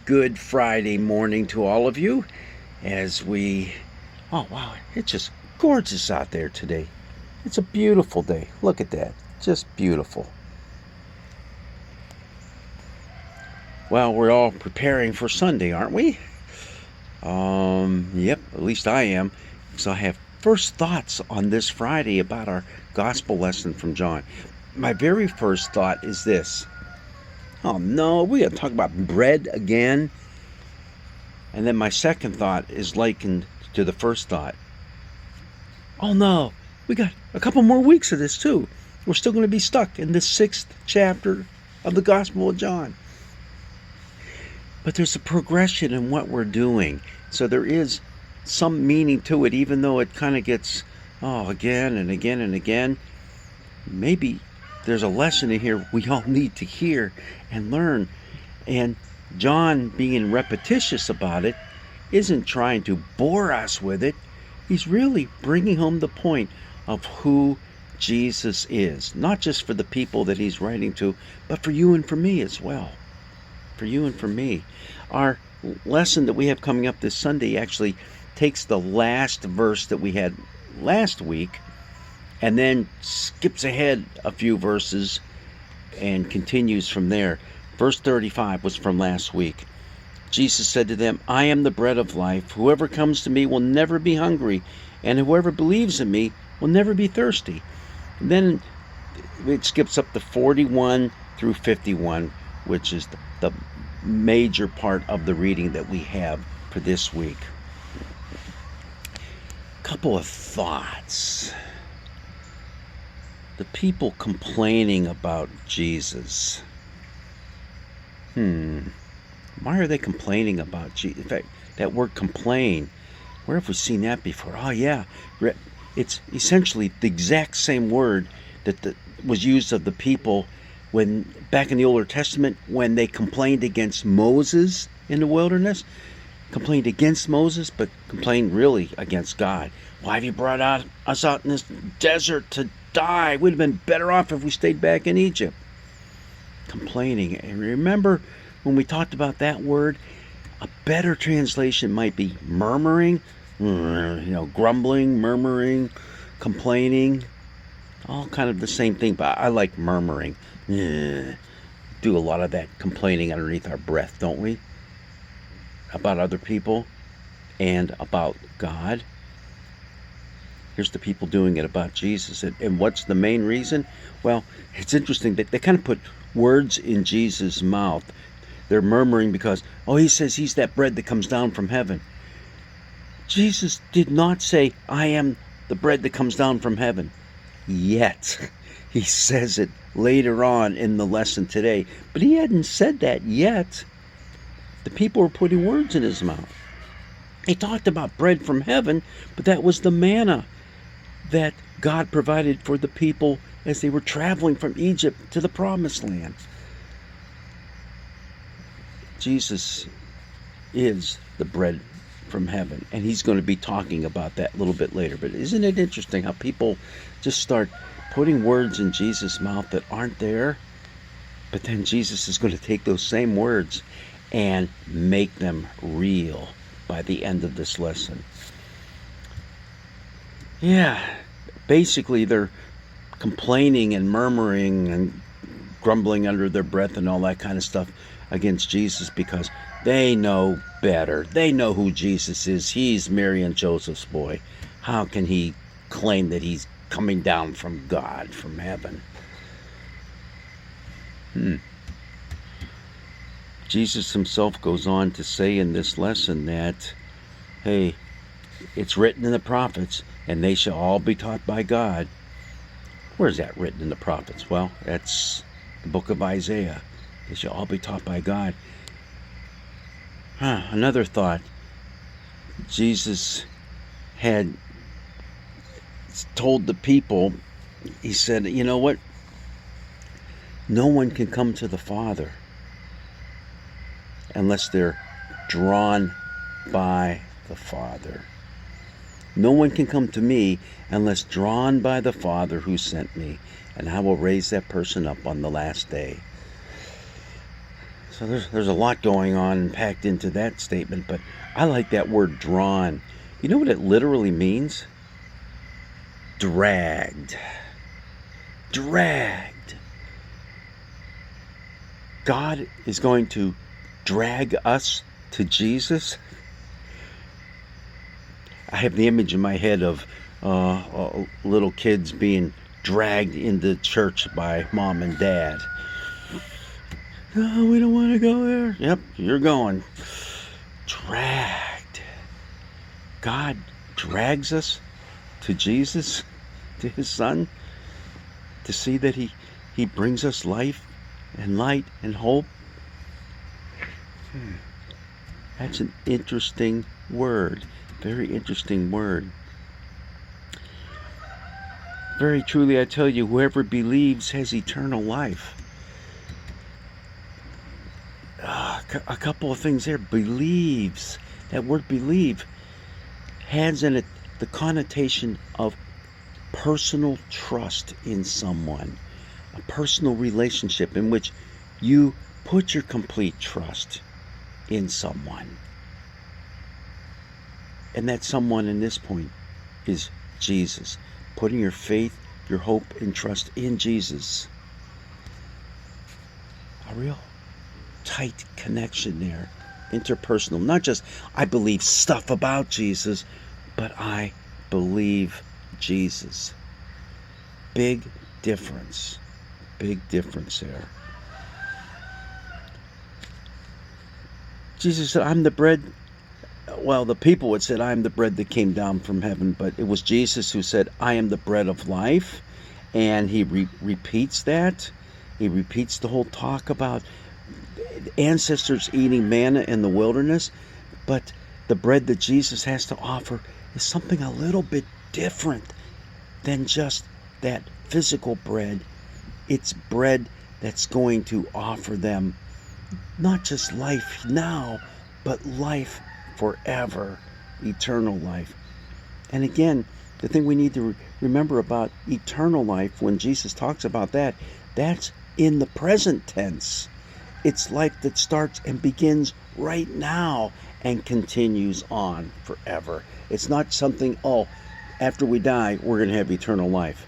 good Friday morning to all of you as oh wow, it's just gorgeous out there today. It's a beautiful day. Look at that. Just beautiful. Well, we're all preparing for Sunday, aren't we? Yep, at least I am. So I have first thoughts on this Friday about our gospel lesson from John. My very first thought is this. Oh no, we got to talk about bread again. And then my second thought is likened to the first thought. Oh no, we got a couple more weeks of this too. We're still going to be stuck in the 6th chapter of the Gospel of John. But there's a progression in what we're doing. So there is some meaning to it, even though it kind of gets, again and again and again. Maybe there's a lesson in here we all need to hear and learn. And John, being repetitious about it, isn't trying to bore us with it. He's really bringing home the point of who Jesus is. Not just for the people that he's writing to, but for you and for me as well. For you and for me. Our lesson that we have coming up this Sunday actually takes the last verse that we had last week and then skips ahead a few verses and continues from there. Verse 35 was from last week. Jesus said to them, I am the bread of life. Whoever comes to me will never be hungry, and whoever believes in me will never be thirsty. And then it skips up to 41 through 51, which is the major part of the reading that we have for this week. Couple of thoughts. The people complaining about Jesus. Why are they complaining about Jesus? In fact, that word complain, where have we seen that before? Oh yeah, it's essentially the exact same word that was used of the people when back in the Old Testament when they complained against Moses in the wilderness. Complained against Moses, but complained really against God. Why have you brought us out in this desert to die? We'd have been better off if we stayed back in Egypt. Complaining. And remember when we talked about that word, a better translation might be murmuring, grumbling, murmuring, complaining, all kind of the same thing, but I like murmuring. Do a lot of that complaining underneath our breath, don't we? About other people and about God. Here's the people doing it about Jesus. And what's the main reason? Well, it's interesting that they kind of put words in Jesus' mouth. They're murmuring because, he says he's that bread that comes down from heaven. Jesus did not say, I am the bread that comes down from heaven. Yet. He says it later on in the lesson today. But he hadn't said that yet. The people were putting words in his mouth. He talked about bread from heaven, but that was the manna that God provided for the people as they were traveling from Egypt to the promised land. Jesus is the bread from heaven, and he's going to be talking about that a little bit later. But isn't it interesting how people just start putting words in Jesus' mouth that aren't there? But then Jesus is going to take those same words and make them real by the end of this lesson. Yeah, basically they're complaining and murmuring and grumbling under their breath and all that kind of stuff against Jesus because they know better. They know who Jesus is. He's Mary and Joseph's boy. How can he claim that he's coming down from God, from heaven? Jesus himself goes on to say in this lesson that, hey, it's written in the prophets, and they shall all be taught by God. Where's that written in the prophets? Well, that's the book of Isaiah. They shall all be taught by God. Another thought. Jesus had told the people, he said, you know what? No one can come to the Father unless they're drawn by the Father. No one can come to me unless drawn by the Father who sent me, and I will raise that person up on the last day. So there's a lot going on and packed into that statement, but I like that word drawn. You know what it literally means? Dragged. Dragged. God is going to drag us to Jesus. I have the image in my head of little kids being dragged into church by mom and dad. Oh, we don't want to go there. Yep, you're going. Dragged. God drags us to Jesus, to his Son, to see that he brings us life and light and hope. That's an interesting word. Very interesting word. Very truly I tell you, whoever believes has eternal life. A couple of things there. Believes. That word believe has in it the connotation of personal trust in someone. A personal relationship in which you put your complete trust in someone. And that someone in this point is Jesus. Putting your faith, your hope, and trust in Jesus. A real tight connection there. Interpersonal. Not just, I believe stuff about Jesus, but I believe Jesus. Big difference. Big difference there. Jesus said, I'm the bread. Well, the people would say, I am the bread that came down from heaven, but it was Jesus who said, I am the bread of life. And he repeats that. He repeats the whole talk about ancestors eating manna in the wilderness. But the bread that Jesus has to offer is something a little bit different than just that physical bread. It's bread that's going to offer them not just life now, but life forever, eternal life. And again, the thing we need to remember about eternal life, when Jesus talks about that, that's in the present tense. It's life that starts and begins right now and continues on forever. It's not something, after we die, we're going to have eternal life.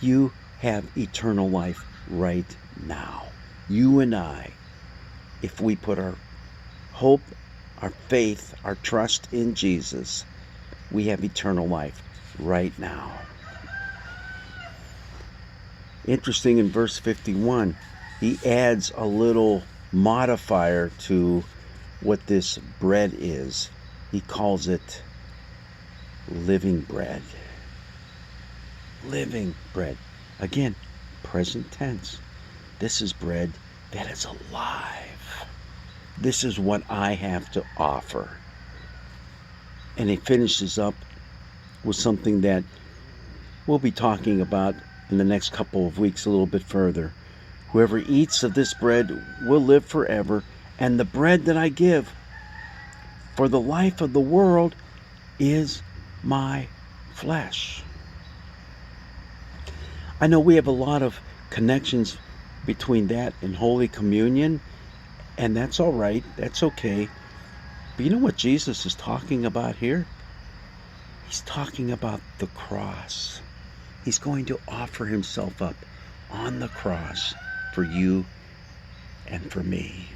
You have eternal life right now. You and I, if we put our hope, our faith, our trust in Jesus, we have eternal life right now. Interesting, in verse 51, he adds a little modifier to what this bread is. He calls it living bread. Living bread. Again, present tense. This is bread that is alive. This is what I have to offer. And he finishes up with something that we'll be talking about in the next couple of weeks a little bit further. Whoever eats of this bread will live forever, and the bread that I give for the life of the world is my flesh. I know we have a lot of connections between that and Holy Communion, and that's all right, that's okay. But you know what Jesus is talking about here? He's talking about the cross. He's going to offer himself up on the cross for you and for me.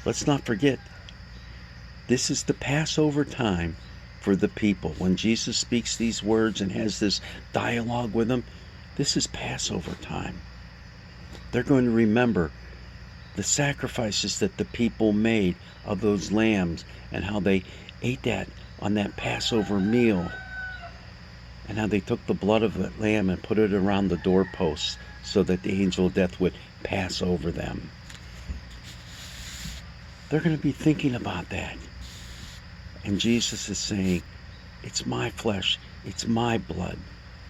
Let's not forget, this is the Passover time for the people. When Jesus speaks these words and has this dialogue with them, this is Passover time. They're going to remember the sacrifices that the people made of those lambs and how they ate that on that Passover meal, and how they took the blood of that lamb and put it around the doorposts so that the angel of death would pass over them. They're going to be thinking about that. And Jesus is saying, it's my flesh, it's my blood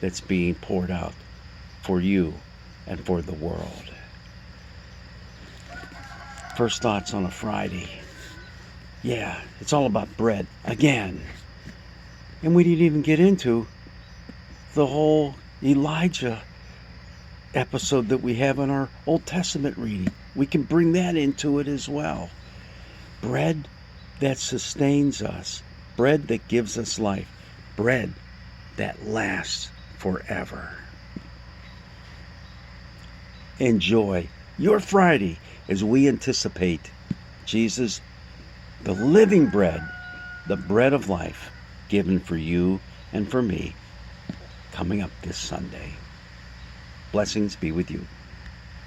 that's being poured out for you and for the world. First thoughts on a Friday. Yeah, it's all about bread again. And we didn't even get into the whole Elijah episode that we have in our Old Testament reading. We can bring that into it as well. Bread that sustains us, bread that gives us life, bread that lasts forever. Enjoy your Friday as we anticipate Jesus, the living bread, the bread of life, given for you and for me, coming up this Sunday. Blessings be with you.